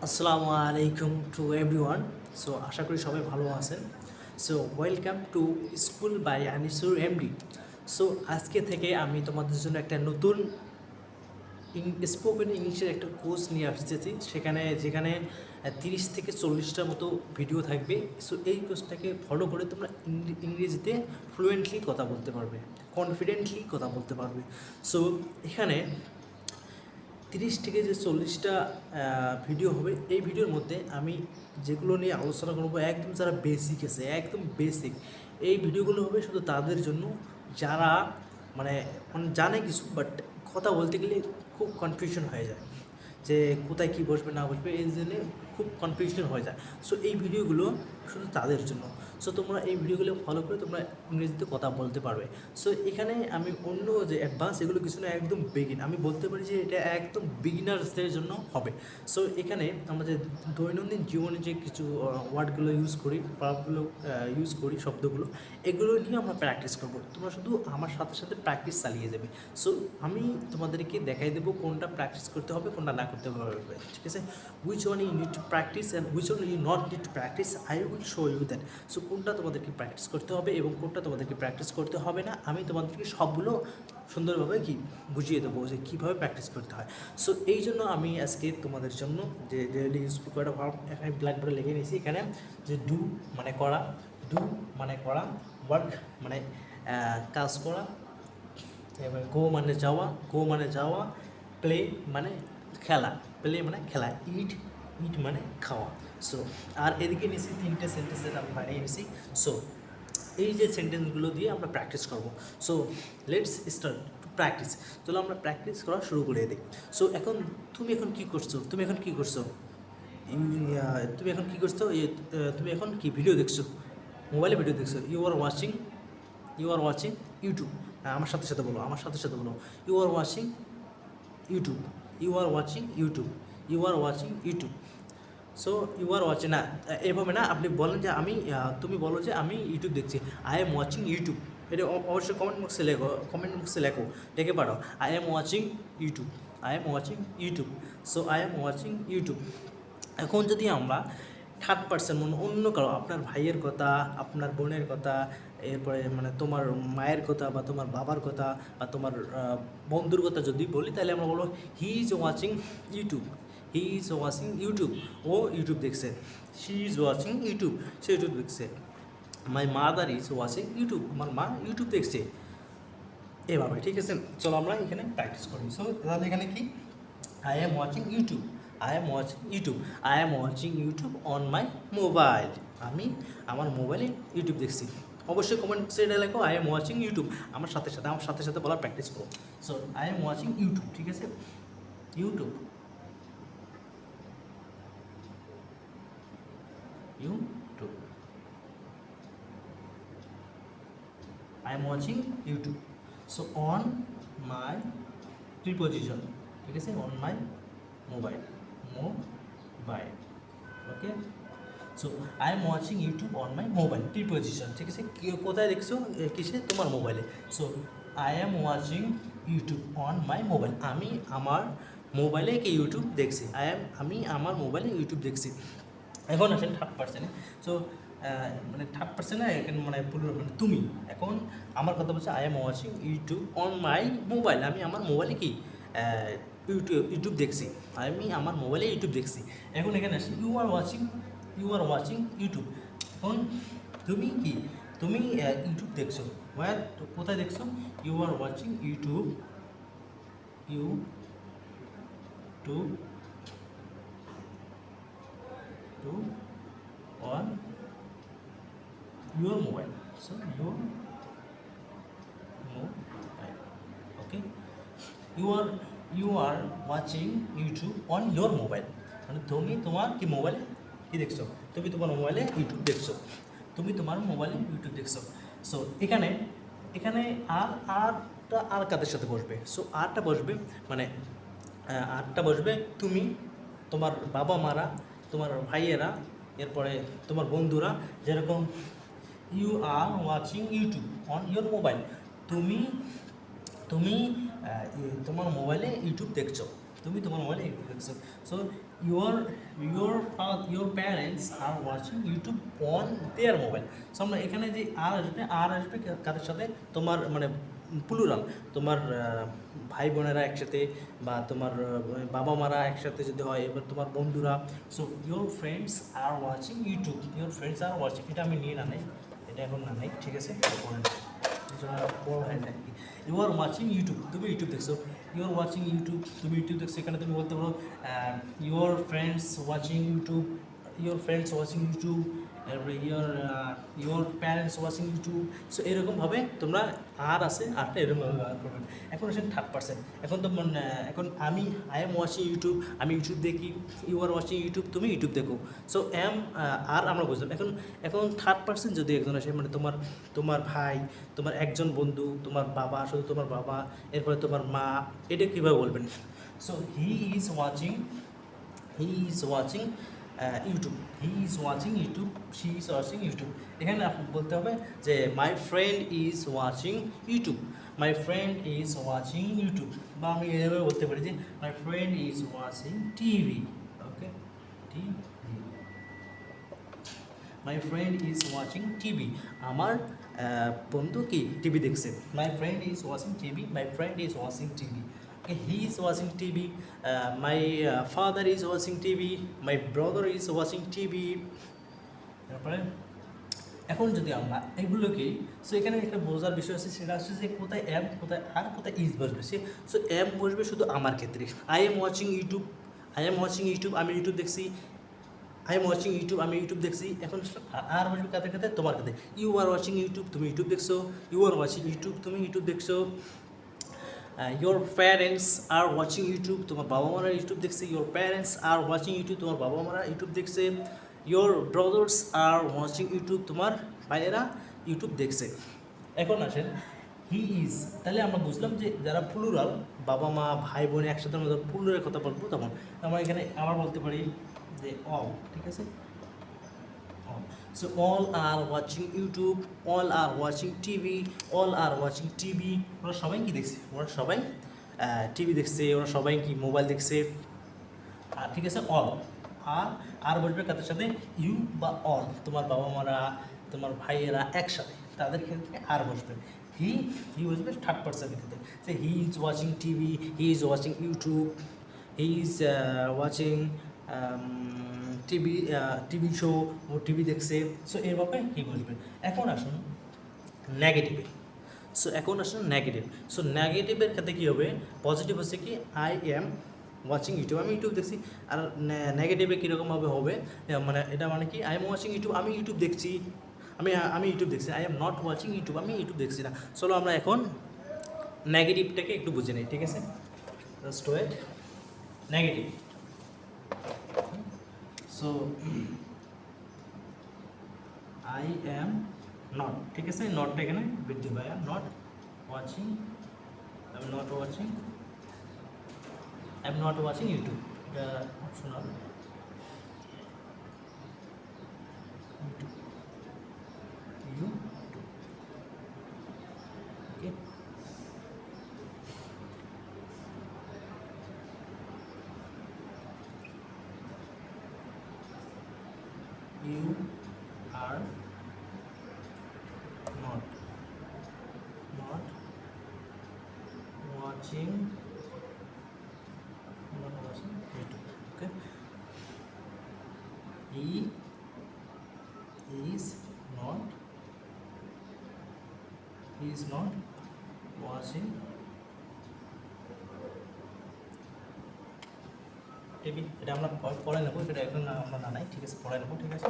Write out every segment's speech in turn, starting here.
আসসালামু আলাইকুম to everyone. So আশা করি সবাই ভালো আছেন। So welcome to school by Anisur MD. So আজকে থেকে আমি তোমাদের জন্য একটা নতুন স্পোকেন ইংলিশের একটা কোর্স নিয়ে আসতেছি, যেখানে 30 থেকে 40টার মতো ভিডিও থাকবে। সো এই কোর্সটাকে ফলো করে তোমরা ইংরেজিতে ফ্লুয়েন্টলি কথা বলতে পারবে, কনফিডেন্টলি কথা বলতে পারবে। সো এখানে 30 থেকে 40টা ভিডিও হবে। এই ভিডিওর মধ্যে আমি যেগুলো নিয়ে আলোচনা করবো একদম যারা বেসিক আছে, একদম বেসিক, এই ভিডিওগুলো হবে শুধু তাদের জন্য যারা মানে জানে কিছু, বাট কথা বলতে গেলে খুব কনফিউশন হয়ে যায় যে কোথায় কী বসবে না বসবে, এই জন্যে খুব কনফিউশন হয়ে যায়। সো এই ভিডিওগুলো শুধু তাদের জন্য। সো তোমরা এই ভিডিওগুলো ফলো করে তোমরা ইংরেজিতে কথা বলতে পারবে। সো এখানে আমি অন্য যে অ্যাডভান্স এগুলো কিছু না, একদম বিগিন, আমি বলতে পারি যে এটা একদম বিগিনার্সদের জন্য হবে। সো এখানে আমরা যে দৈনন্দিন জীবনে যে কিছু ওয়ার্ডগুলো ইউজ করি, ভার্বগুলো ইউজ করি, শব্দগুলো, এগুলো নিয়ে আমরা প্র্যাকটিস করবো। তোমরা শুধু আমার সাথে সাথে প্র্যাকটিস চালিয়ে যাবে। সো আমি তোমাদেরকে দেখাই দেবো কোনটা প্র্যাকটিস করতে হবে, কোনটা না করতে হবে, ঠিক আছে? Which one you need to practice and which one you not need to practice, I will show you that. So কোনটা তোমাদেরকে প্র্যাকটিস করতে হবে এবং কোনটা তোমাদেরকে প্র্যাকটিস করতে হবে না, আমি তোমাদেরকে সবগুলো সুন্দরভাবে বুঝিয়ে দেবো যে কীভাবে প্র্যাকটিস করতে হয়। সো এই জন্য আমি আজকে তোমাদের জন্য যে ডেইলি ইউজ করা ভার্ব এখানে ব্ল্যাকবোর্ডে লিখে নিয়েছি। এখানে যে ডু মানে করা, ডু মানে করা, ওয়ার্ক মানে কাজ করা, এবার গো মানে যাওয়া, গো মানে যাওয়া, প্লে মানে খেলা, প্লে মানে খেলা, ইট, ইট মানে খাওয়া। সো আর এদিকে নিয়েছি 3টে সেন্টেন্সের আমি বানিয়ে নিয়েছি। সো এই যে সেন্টেন্সগুলো দিয়ে আমরা প্র্যাকটিস করবো। So let's start to practice. চলো আমরা প্র্যাকটিস করা শুরু করে দিই। সো তুমি এখন কী করছো? তুমি এখন কী করছো? তুমি এখন কি ভিডিও দেখছো? মোবাইলে ভিডিও দেখছো। You are watching YouTube. আমার সাথে সাথে বলো, আমার সাথে সাথে বলো, you are watching YouTube, you are watching YouTube, you are watching YouTube. So you are watching না, এভাবে না, আপনি বলেন যে তুমি বলো যে আমি ইউটিউব দেখছি, আই এম ওয়াচিং ইউটিউব। এটা অবশ্যই কমেন্ট বক্সে লেখো, লিখে পাঠাও, I am watching YouTube, I am watching YouTube. So I am watching YouTube. এখন যদি আমরা থার্ড পার্সন মানে অন্য কারো, আপনার ভাইয়ের কথা, আপনার বোনের কথা, এরপরে মানে তোমার মায়ের কথা বা তোমার বাবার কথা বা তোমার বন্ধুর কথা যদি বলি, তাহলে আমরা বলবো he is watching YouTube, he is watching YouTube, ও ইউটিউব দেখছে। শি ইজ ওয়াচিং ইউটিউব, সে ইউটিউব দেখছে। My mother is watching YouTube, আমার মা ইউটিউব দেখছে। এভাবে, ঠিক আছে? চলো আমরা এখানে প্র্যাকটিস করি। সো তাহলে এখানে কি, I am watching YouTube, I am watching YouTube, I am watching YouTube on my mobile. আমি আমার মোবাইলে ইউটিউব দেখছি। অবশ্যই কমেন্ট সেটা লেখো, আই এম ওয়াচিং ইউটিউব, আমার সাথে বলার প্র্যাকটিস করো। So I am watching YouTube, ঠিক আছে? YouTube, YouTube, I am watching YouTube. So on my preposition, ঠিক আছে? On my mobile, mobile, okay? So I am watching YouTube on my mobile, preposition, ঠিক আছে? কোথায় দেখছো? কিসে? তোমার মোবাইলে। So I am watching YouTube on my mobile, আমি আমার মোবাইলে কি ইউটিউব দেখছি। আমি আমার মোবাইলে ইউটিউব দেখছি। এখন আসেন থার্ড পার্সনে। সো মানে থার্ড পার্সনে এখানে মানে মানে তুমি, এখন আমার কথা বলছে, I am watching YouTube on my mobile, আমি আমার মোবাইলে কি ইউটিউব দেখছি, আমি আমার মোবাইলে ইউটিউব দেখছি। এখন এখানে আসি, ইউ আর ওয়াচিং ইউটিউব। এখন তুমি কি, তুমি ইউটিউব দেখছো, কোথায় দেখছো? You are watching YouTube, YouTube to on your mobile. So your mobile, okay? You are watching YouTube on your mobile, মানে তুমি তোমার কি মোবাইলে কি দেখছো? তুমি তোমার মোবাইলে ইউটিউব দেখছো, তুমি তোমার মোবাইলে ইউটিউব দেখছো। সো এখানে এখানে আরটা আর কাদের সাথে বসবে? সো আরটা বসবে মানে আরটা বসবে তুমি, তোমার বাবা মারা, তোমার ভাইয়েরা, এরপরে তোমার বন্ধুরা। যেরকম you are watching YouTube on your mobile, তুমি তুমি তোমার মোবাইলে ইউটিউব দেখছো, তুমি তোমার মোবাইলে ইউটিউব দেখছো। So your your parents are watching YouTube on their mobile. So আমরা এখানে যে আর আসবে কাদের সাথে, তোমার মানে প্লুরাল, তোমার ভাই বোনেরা একসাথে, বা তোমার বাবা মারা একসাথে যদি হয়, এবার তোমার বন্ধুরা। So your friends R watching YouTube, your friends are watching, এটা আমি নিয়ে না নেই, এটা এখন না নেই, ঠিক আছে, বড় হয় না। ইউ আর ওয়াচিং ইউটিউব, তুমি ইউটিউব দেখছো, ইউ আর ওয়াচিং ইউটিউব, তুমি ইউটিউব দেখছো। এখানে তুমি বলতে পারো your friends watching YouTube, your friends watching YouTube, your parents watching YouTube. So এরকমভাবে তোমরা আর আছে আরটা এরকমভাবে ব্যবহার করবেন। এখন আসেন থার্ড পার্সন। এখন তো এখন আমি আই এম ওয়াচিং ইউটিউব, আমি ইউটিউব দেখি। ইউ আর ওয়াচিং ইউটিউব, তুমি ইউটিউব দেখো। সো আর আমরা বুঝলাম। এখন থার্ড পার্সন যদি একজন আসে, মানে তোমার ভাই, তোমার একজন বন্ধু, তোমার বাবা, শুধু তোমার বাবা, এরপরে তোমার মা, এটা কীভাবে বলবেন? So he is watching YouTube, he is watching YouTube, she is watching YouTube. এখানে আপনি বলতে হবে যে মাই friend is watching YouTube, my friend is watching YouTube. বা আমি এভাবে বলতে পারি যে মাই friend is watching TV. Okay, TV, my friend is watching TV, আমার বন্ধু কি টিভি দেখছে। মাই friend is watching TV, my friend is watching TV. He is watching TV, my father is watching TV, my brother is watching TV. তারপরে এখন যদি আমরা এগুলোকে, so এখানে একটা বোঝার বিষয় আছে, সেটা হচ্ছে যে কোথায় অ্যাম, কোথায় আর, কোথায় ইজ বসবে। সো অ্যাম বসবে শুধু আমার ক্ষেত্রে, I am watching YouTube, I am watching YouTube, আমি ইউটিউব দেখছি। আই এম ওয়াচিং ইউটিউব, আমি ইউটিউব দেখছি। এখন আর বসবে কাদের ক্ষেত্রে? তোমার ক্ষেত্রে। ইউ আর ওয়াচিং ইউটিউব, তুমি ইউটিউব দেখছো। ইউ আর ওয়াচিং ইউটিউব, তুমি ইউটিউব দেখছো। Your parents are watching YouTube, তোমার বাবা মারা ইউটিউব দেখছে। Your parents are watching YouTube, তোমার বাবা মারা ইউটিউব দেখছে। Your brothers are watching YouTube, তোমার ভাইয়েরা ইউটিউব দেখছে। এখন আসেন হি ইজ, তাহলে আমরা বুঝলাম যে যারা প্লুরাল, বাবা মা ভাই বোন একসাথে আমরা প্লুরালের কথা বলবো, তখন আমরা এখানে আবার বলতে পারি যে অল, ঠিক আছে। So all are watching YouTube, all are watching TV, all are watching TV. ওরা সবাই কি দেখছে? ওরা সবাই টিভি দেখছে, ওরা সবাই কি মোবাইল দেখছে। আর ঠিক আছে, অল আর বলবে কাদের সাথে? ইউ বা অল, তোমার বাবা মারা, তোমার ভাইয়েরা একসাথে, তাদের ক্ষেত্রে আর বসবে। হি বসবে থার্ড পার্সনের ক্ষেত্রে, যে he is watching TV, he is watching YouTube, he is watching TV show, ও টিভি দেখছে। সো এভাবে হি বসবে। এখন আসুন নেগেটিভে। সো নেগেটিভের ক্ষেত্রে কী হবে? পজিটিভ হচ্ছে কি আই এম ওয়াচিং ইউটিউব, আমি ইউটিউব দেখছি। আর নেগেটিভে কীরকমভাবে হবে, মানে এটা মানে কি আই এম ওয়াচিং ইউটিউব, আমি ইউটিউব দেখছি, আমি ইউটিউব দেখছি। I am not watching YouTube, আমি ইউটিউব দেখছি না। চলো আমরা এখন নেগেটিভটাকে একটু বুঝে নিই, ঠিক আছে। Just wait. Negative, so I am not, ঠিক আছে, নটটা এখানে বৃদ্ধি পায়। I am not watching, I am not watching YouTube, এটা optional. YouTube, okay. You are not watching YouTube. Okay. He is not watching TV. এটা আমরা পড়ে নেবো, এটা এখন আমরা না নাই, ঠিক আছে, পড়ে নেবো, ঠিক আছে।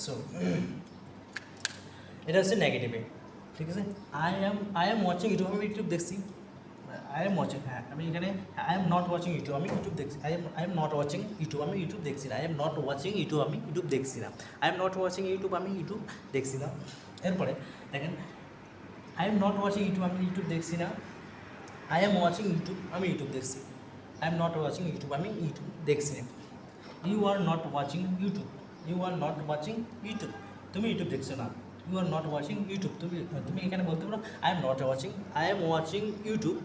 সো এটা হচ্ছে নেগেটিভে, ঠিক আছে। আই এম ওয়াচিং ইউটিউব, আমি ইউটিউব দেখছি। আই এম ওয়াচিং, হ্যাঁ আমি এখানে I am not watching YouTube, আমি ইউটিউব দেখছি। I am not watching YouTube, আমি ইউটিউব দেখছি না। I am not watching YouTube, আমি ইউটিউব দেখছি না। I am not watching YouTube, আমি ইউটিউব দেখছি না। এরপরে দেখেন, I am not watching YouTube, আমি ইউটিউব দেখছি না। আই এম ওয়াচিং ইউটিউব, আমি ইউটিউব দেখছি। I am not watching YouTube, আমি ইউটিউব দেখছি না। You are not watching YouTube, you are not watching YouTube, তুমি ইউটিউব দেখছো না। You are not watching YouTube, তুমি এখানে বলতে পারো I am watching YouTube,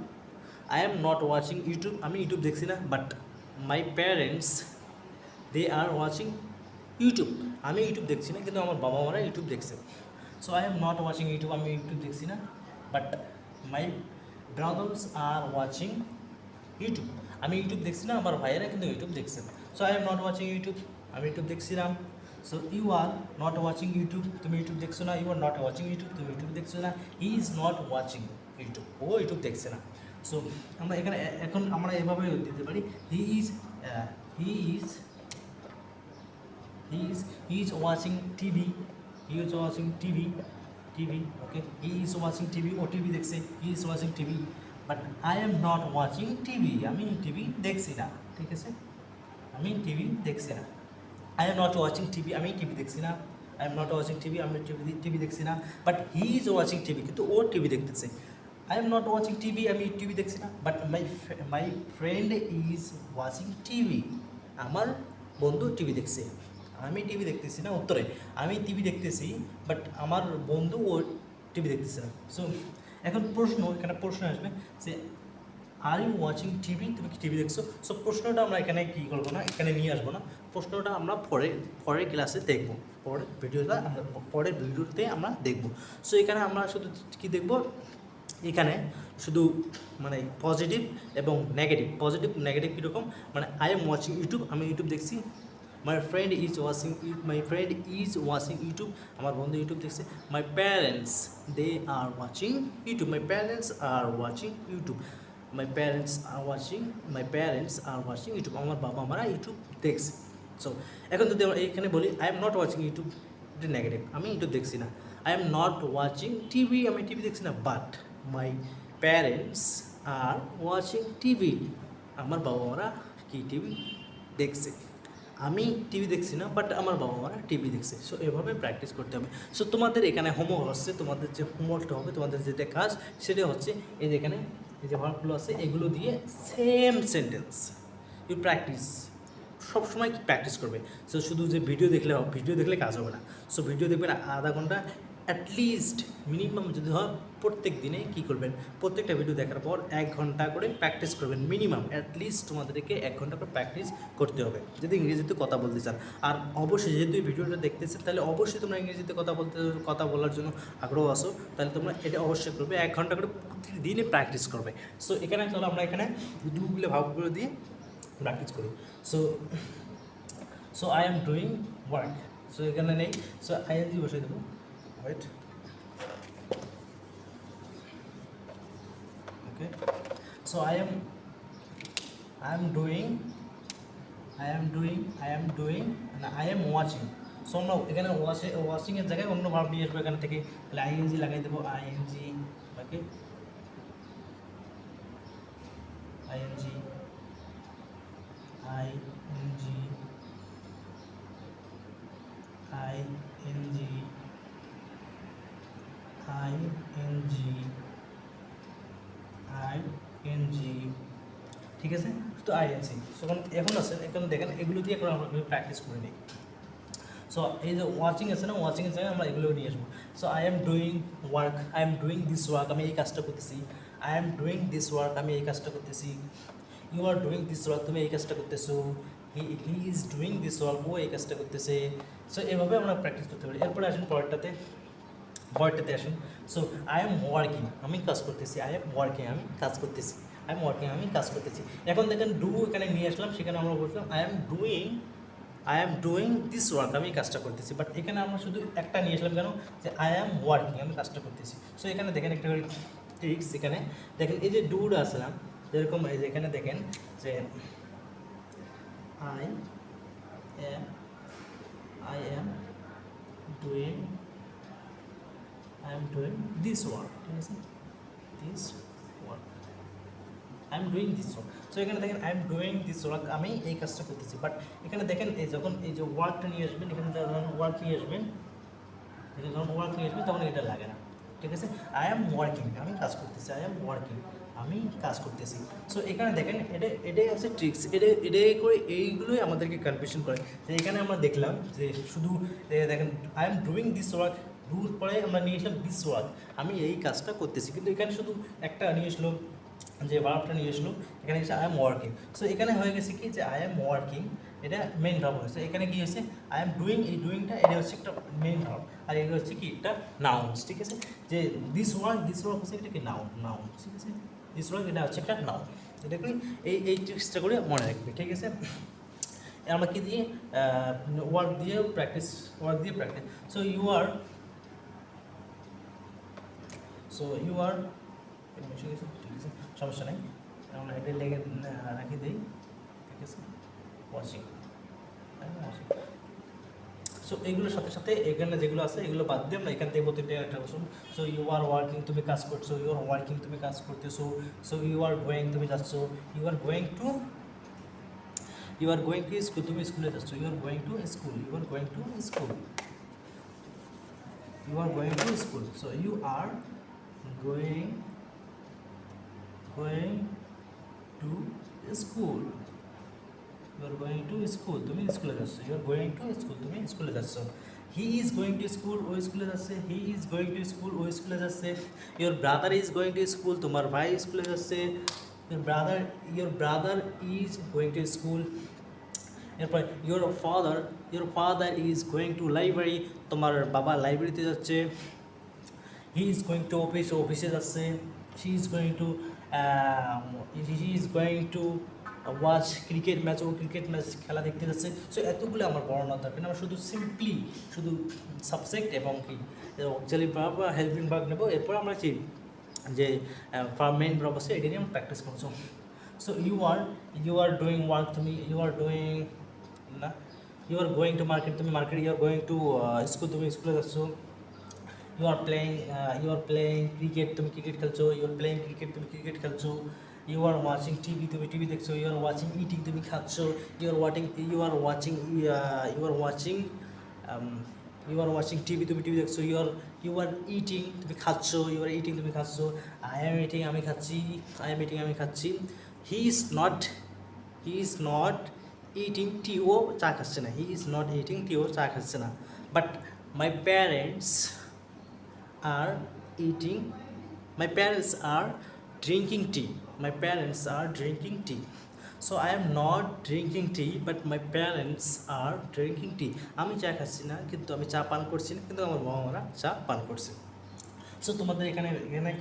I am not watching YouTube, আমি ইউটিউব দেখছি না। But my parents they are watching YouTube. আমি ইউটিউব দেখছি না, কিন্তু আমার বাবা মারা ইউটিউব দেখছে। So I am not watching YouTube, আমি ইউটিউব দেখছি না। But my brothers are watching YouTube, আমি ইউটিউব দেখছি না, আমার ভাইয়েরা কিন্তু ইউটিউব দেখছে। So I am not watching YouTube, আমি ইউটিউব দেখছিলাম। So you are not watching YouTube, তুমি ইউটিউব দেখছো না। You are not watching YouTube, তুমি ইউটিউব দেখছো না। He is not watching YouTube, ও ইউটিউব দেখছে না। সো আমরা এখানে এখন আমরা এভাবে দিতে পারি, he is he is he is watching TV, he is watching TV, okay, he is watching TV, ও টিভি দেখছে, he is watching TV, but I am not watching TV, আমি টিভি দেখছি না, ঠিক আছে, আমি টিভি দেখছি না। I am not watching TV, আমি টিভি দেখছি না। I am not watching TV, আমি টিভি দেখছি না। But he is watching TV, কিন্তু ও টিভি দেখতেছে। I am not watching TV, আমি টিভি দেখছি না। But my friend is watching TV, আমার বন্ধু টিভি দেখছে। আমি টিভি দেখতেছি না, উত্তরে আমি টিভি দেখতেছি, বাট আমার বন্ধু ও টিভি দেখতেছে না। সো এখন এখানে প্রশ্ন আসবে যে আর ইউ ওয়াচিং টিভি, তুমি কি টিভি দেখছো? সো প্রশ্নটা আমরা এখানে কী করবো না, এখানে নিয়ে আসবো না, প্রশ্নটা আমরা পরের ক্লাসে দেখবো, পরের ভিডিওতে আমরা দেখবো। সো এখানে আমরা শুধু কী দেখবো, এখানে শুধু মানে পজিটিভ এবং নেগেটিভ। পজিটিভ নেগেটিভ কীরকম, মানে আই এম ওয়াচিং ইউটিউব, আমি ইউটিউব দেখছি। My friend is watching YouTube, আমার বন্ধু ইউটিউব দেখছে। My parents they are watching YouTube, my parents are watching YouTube, my parents are watching YouTube, আমার বাবা মারা ইউটিউব দেখছে। সো এখন যদি আমরা এখানে বলি I am not watching YouTube, এটা নেগেটিভ, আমি ইউটিউব দেখছি না। I am not watching TV, আমি টিভি দেখছি না। But my parents are watching TV, আমার বাবা মারা কি টিভি দেখছে। আমি টিভি দেখছি না, বাট আমার বাবা মারা টিভি দেখছে। সো এভাবে প্র্যাকটিস করতে হবে। সো তোমাদের এখানে হোমওয়ার্ক হচ্ছে, তোমাদের যে হোমওয়ার্কটা হবে, তোমাদের যেটা কাজ সেটা হচ্ছে এই যে এখানে এই যে ভার্বগুলো আছে, এগুলো দিয়ে সেম সেন্টেন্স ইউ প্র্যাকটিস, সবসময় প্র্যাকটিস করবে। সো শুধু যে ভিডিও দেখলে কাজ হবে না। সো ভিডিও দেখবেন আধা ঘন্টা অ্যাটলিস্ট, মিনিমাম যদি হয় প্রত্যেক দিনে কী করবেন, প্রত্যেকটা ভিডিও দেখার পর 1 ঘন্টা করে প্র্যাকটিস করবেন। মিনিমাম অ্যাটলিস্ট তোমাদেরকে 1 ঘন্টা করে প্র্যাকটিস করতে হবে যদি ইংরেজিতে কথা বলতে চান। আর অবশ্যই যেহেতু এই ভিডিওটা দেখতেছে, তাহলে অবশ্যই তোমরা ইংরেজিতে কথা বলার জন্য আগ্রহ আসো, তাহলে তোমরা এটা অবশ্যই করবে। 1 ঘন্টা করে প্রতিদিনে প্র্যাকটিস করবে। সো এখানে চলো আমরা এখানে দুগুলো ভাবগুলো দিয়ে প্র্যাকটিস করি। So I am doing work, so এখানে নেই, সো আইএনজি বসে দেবো। Right. Okay. So I am doing and I am watching. So আমরা এখানে ওয়াচিং এর জায়গায় অন্য ভার্ব নিয়ে আসবো এখান থেকে, তাহলে আইএনজি লাগাই দেবো। আইএনজি, ওকে, আইএনজি ঠিক আছে, তো আইএনজি। এখন আছে, এখন দেখেন এগুলো দিয়ে এখন আমরা প্র্যাকটিস করে নিই। সো এই যে ওয়াচিং আছে না, ওয়াচিংয়ের জায়গায় আমরা এগুলো নিয়ে আসবো। So I am doing work, I am doing this work, আমি এই কাজটা করতেছি। I am doing this work, আমি এই কাজটা করতেছি। You are doing this work, তুমি এই কাজটা করতেছো। He is doing this work, ও এই কাজটা করতেছে। সো এভাবে আমরা প্র্যাকটিস করতে পারি। এরপরে আসুন পরেরটাতে আসুন। সো আই এম ওয়ার্কিং, আমি কাজ করতেছি। আই এম ওয়ার্কিং, আমি কাজ করতেছি। আমি কাজ করতেছি। এখন দেখেন ডু এখানে নিয়ে আসলাম, সেখানে আমরা বলছিলাম I am doing this work, আমি কাজটা করতেছি। বাট এখানে আমরা শুধু একটা নিয়ে আসলাম কেন, যে আই এম ওয়ার্কিং, আমি কাজটা করতেছি। সো এখানে দেখেন একটা ট্রিক্স, এখানে দেখেন এই যে ডুটা আছে না, যেরকম এই যে এখানে দেখেন যে I am doing this work, ঠিক আছে, this work, I am doing this work. So এখানে দেখেন I am doing this work, আমি এই কাজটা করতেছি। বাট এখানে দেখেন এই যখন এই যে ওয়ার্কটা নিয়ে আসবেন, এখানে যখন ওয়ার্ক নিয়ে আসবেন, তখন এটা লাগে না, ঠিক আছে। আই এম ওয়ার্কিং, আমি কাজ করতেছি। আই এম ওয়ার্কিং, আমি কাজ করতেছি। সো এখানে দেখেন এটাই হচ্ছে ট্রিক্স। এটাই করে এইগুলোই আমাদেরকে কনফিউশন করে। যে এখানে আমরা দেখলাম যে শুধু দেখেন I am doing this work, ডুর পরে আমরা নিয়ে আসলাম দিস ওয়ার্ক, আমি এই কাজটা করতেছি। কিন্তু এখানে শুধু একটা নিয়ে আসলো যে ভার্বটা নিয়ে আসলো এখানে হচ্ছে আই এম ওয়ার্কিং। সো এখানে হয়ে গেছে কি যে আই এম ওয়ার্কিং, এটা মেইন ভার্ব হয়েছে। এখানে কি হয়েছে আই এম ডুইং, এই ডুইংটা এটা হচ্ছে একটা মেইন ভার্ব, আর এটা হচ্ছে কি একটা নাউন্স, ঠিক আছে। যে দিস ওয়ার্ক হচ্ছে এটা কি নাউন, ঠিক আছে। দিস ওয়ার্ক এটা হচ্ছে একটা নাউন। এটা করি এই ট্রিক্সটা করে মনে রাখবে, ঠিক আছে। আমরা কি দিয়ে ওয়ার্ক দিয়ে প্র্যাকটিস, সো ইউ আর ঠিক আছে, সমস্যা নেই, আমরা এটা লেগে রাখি দিই, ঠিক আছে। ওয়াচিং, সো এইগুলোর সাথে সাথে এখানে যেগুলো আছে এগুলো বাদ দিয়ে আমরা এখান থেকে প্রতিটা একটা বসুন। সো ইউ আর ওয়ার্কিং, তুমি কাজ করছো, ইউ আর ওয়ার্কিং, তুমি কাজ করতেছো। সো ইউ আর গোয়িং, তুমি যাচ্ছ, you are going to school, তুমি স্কুলে যাচ্ছ, you are going to school, you are going to school, you are going to school. So you are going to school, you are going to school, তুমি স্কুলে যাচ্ছ, you are going to school, তুমি স্কুলে যাচ্ছ। He is going to school, ও স্কুলে যাচ্ছে, he is going to school, ও স্কুলে যাচ্ছে। Your brother is going to school, তোমার ভাই স্কুলে যাচ্ছে। Your brother is going to school. এরপর your father is going to library, তোমার বাবা লাইব্রেরিতে যাচ্ছে। He is going to office, অফিসে যাচ্ছে। She is going to watch cricket match, ও ক্রিকেট ম্যাচ খেলা দেখতে যাচ্ছে। সো এতগুলো আমার বর্ণনা দরকার না, আমরা শুধু সাবজেক্ট এবং কি অক্সিলারি ভার্ব বা হেল্পিং ভার্ব নেব। এরপর আমরা কি যে মেইন ভার্ব আছে এটা নিয়ে আমরা প্র্যাকটিস করছো। So you are doing work, তুমি ইউ আর ডুইং না, you are going to market, তুমি market, you are going to school, তুমি স্কুলে যাচ্ছ। ইউ আর প্লেয়িং ক্রিকেট, তুমি ক্রিকেট খেলছো, ইউ আর প্লেয়িং ক্রিকেট, তুমি ক্রিকেট খেলছো। ইউ আর ওয়াচিং টিভি, তুমি টিভি দেখছো। ইউ আর ওয়াচিং ইটিং, তুমি খাচ্ছ। ইউ আর ওয়াচিং টিভি, তুমি টিভি দেখছো। ইউ আর ইটিং, তুমি খাচ্ছ। ইউ আর ইটিং, তুমি খাচ্ছ। আই এম ইটিং, আমি খাচ্ছি। হি ইজ নট ইটিং টি, ও চা খাচ্ছে না। হি ইজ নট ইটিং টি, ও চা খাচ্ছে না। But my parents are eating, my parents are drinking tea, so I am not drinking tea but my parents are drinking tea, আমি চা খাচ্ছি না কিন্তু আমি চা পান করছি না, কিন্তু আমার বাবা মারা চা পান করছে। সো তোমাদের এখানে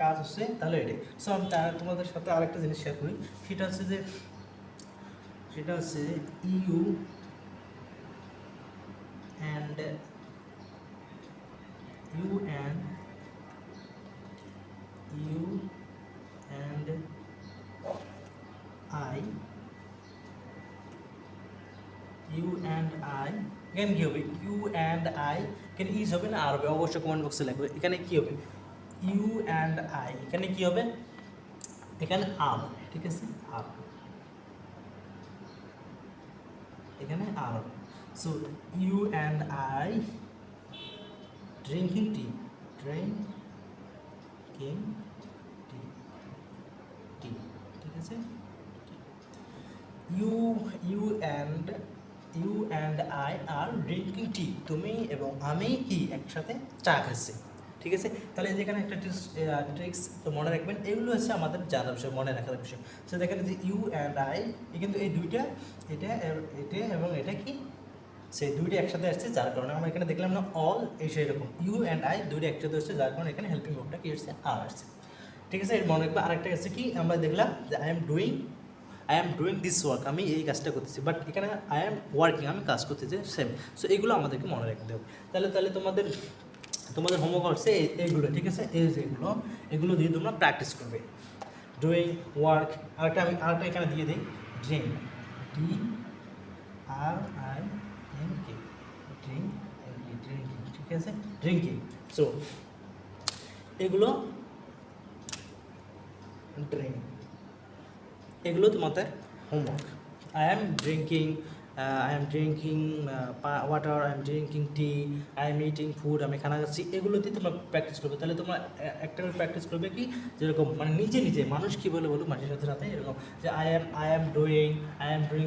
কাজ হচ্ছে তাহলে এটাই। সো আমি তোমাদের সাথে আরেকটা জিনিস শেয়ার করি, সেটা হচ্ছে ইউ অ্যান্ড I এখানে কী হবে? ইউ অ্যান্ড আই, এখানে ইজ হবে না আর হবে? অবশ্যই কমেন্ট বক্সে লিখবে। এখানে কী হবে? ইউ অ্যান্ড আই, এখানে কী হবে? এখানে আর, ঠিক আছে, আর, এখানে are. So you and I drinking tea, ঠিক আছে। You and I are drinking tea, তুমি এবং আমি কি একসাথে চা খাচ্ছি, ঠিক আছে। তাহলে যেখানে একটা ট্রিক্স তো মনে রাখবেন, এগুলো হচ্ছে আমাদের জানা বিষয়, মনে রাখার বিষয়। সো দেখেন যে ইউ অ্যান্ড আই, কিন্তু এই দুইটা, এটা এবং এটা কি সেই দুইটা একসাথে আসছে, যার কারণে আমরা এখানে দেখলাম না অল এই সেরকম ইউ অ্যান্ড আই দুইটা একসাথে আসছে, যার কারণে এখানে হেল্পিং ভার্বটা কি আসছে? আর আসছে, ঠিক আছে। এর মনে রাখবে। আরেকটা আছে কি, আমরা দেখলাম যে I am doing this work, আমি এই কাজটা করতেছি, বাট এখানে আই এম ওয়ার্কিং, আমি কাজ করতেছি, সেম। সো এগুলো আমাদেরকে মনে রাখতে হবে। তাহলে তোমাদের হোমওয়ার্ক হচ্ছে এইগুলো, ঠিক আছে। এগুলো দিয়ে তোমরা প্র্যাকটিস করবে। ডুইং, ওয়ার্ক, আরেকটা এখানে দিয়ে দিই, ড্রিঙ্ক, DRINK, ড্রিঙ্কিং, ঠিক আছে, ড্রিঙ্কিং। সো এগুলো তোমাদের homework. I am drinking water, I am drinking T, I am eating food, আমি খানা খাচ্ছি। এগুলো দিয়ে তোমরা প্র্যাকটিস করবে। তাহলে তোমরা একটা করে প্র্যাকটিস করবে কি, যেরকম মানে নিজে মানুষ কী বলে বলুক, মানুষের সাথে এরকম যে I am doing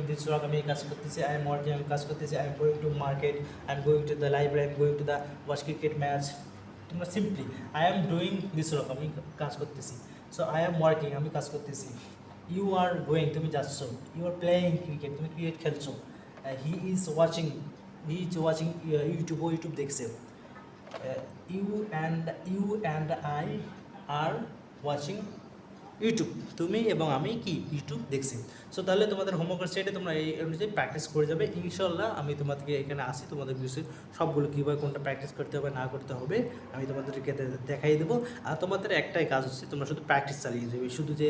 this work, আমি এই কাজ করতেছি। আই এম ওয়ার্কিং, আমি কাজ করতেছি। I am going to market, I am going to the library, I am going to the watch cricket match. তোমরা simply I am doing this work, আমি কাজ করতেছি। সো আই এম ওয়ার্কিং, আমি কাজ করতেছি। ইউ আর গোয়িং, তুমি যাচ্ছ। You are playing cricket, তুমি ক্রিকেট খেলছো। হি ইজ ওয়াচিং, ইউটিউব দেখছে। You and I are watching YouTube, তুমি এবং আমি কি ইউটিউব দেখছি। সো তাহলে তোমাদের হোমওয়ার্ক সেটে তোমরা এই অনুযায়ী প্র্যাকটিস করে যাবে ইনশাল্লাহ। আমি তোমাদেরকে এখানে আসি, তোমাদের বিষয়ে সবগুলো কীভাবে কোনটা প্র্যাকটিস করতে হবে না করতে হবে আমি তোমাদেরকে দেখাই দেবো। আর তোমাদের একটাই কাজ হচ্ছে তোমরা শুধু প্র্যাকটিস চালিয়ে যাবে। শুধু যে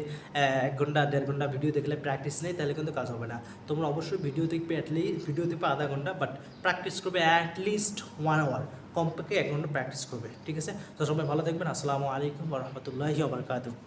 1 ঘন্টা 1.5 ঘন্টা ভিডিও দেখলে প্র্যাকটিস নেই তাহলে কিন্তু কাজ হবে না। তোমরা অবশ্যই ভিডিও দেখবে, ভিডিও দেখবে আধা ঘন্টা, বাট প্র্যাকটিস করবে অ্যাটলিস্ট 1 আওয়ার, কমপক্ষে 1 ঘন্টা প্র্যাকটিস করবে। ঠিক আছে, তো সবাই ভালো থাকবেন। আসসালামু আলাইকুম ওয়া রাহমাতুল্লাহি ওয়া বারাকাতুহু।